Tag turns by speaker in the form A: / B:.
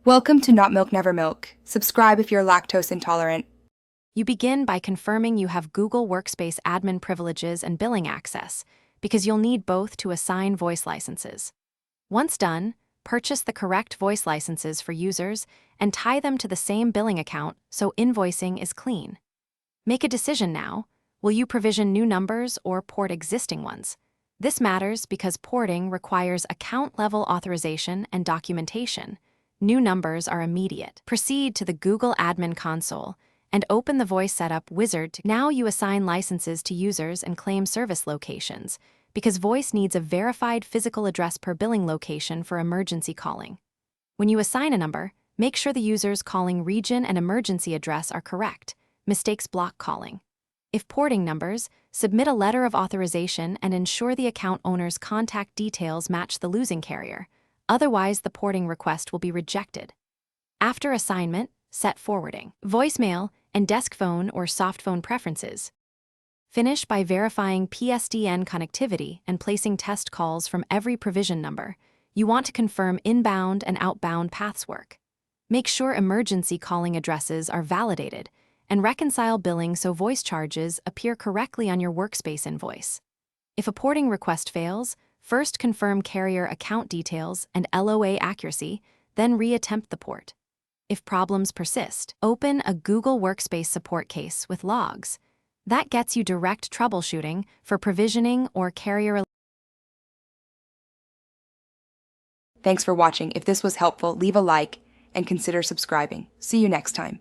A: Welcome to Not Milk Never Milk. Subscribe if you're lactose intolerant.
B: You begin by confirming you have Google Workspace admin privileges and billing access, because you'll need both to assign voice licenses. Once done, purchase the correct voice licenses for users and tie them to the same billing account so invoicing is clean. Make a decision now. Will you provision new numbers or port existing ones? This matters because porting requires account-level authorization and documentation. New numbers are immediate. Proceed to the Google Admin Console and open the Voice Setup wizard. Now you assign licenses to users and claim service locations, because Voice needs a verified physical address per billing location for emergency calling. When you assign a number, make sure the user's calling region and emergency address are correct. Mistakes block calling. If porting numbers, submit a letter of authorization and ensure the account owner's contact details match the losing carrier. Otherwise, the porting request will be rejected. After assignment, set forwarding, voicemail, and desk phone or soft phone preferences. Finish by verifying PSTN connectivity and placing test calls from every provision number. You want to confirm inbound and outbound paths work. Make sure emergency calling addresses are validated, and reconcile billing so voice charges appear correctly on your workspace invoice. If a porting request fails, first confirm carrier account details and LOA accuracy, then reattempt the port. If problems persist, open a Google Workspace support case with logs. That gets you direct troubleshooting for provisioning or carrier.
A: Thanks for watching. If this was helpful, leave a like and consider subscribing. See you next time.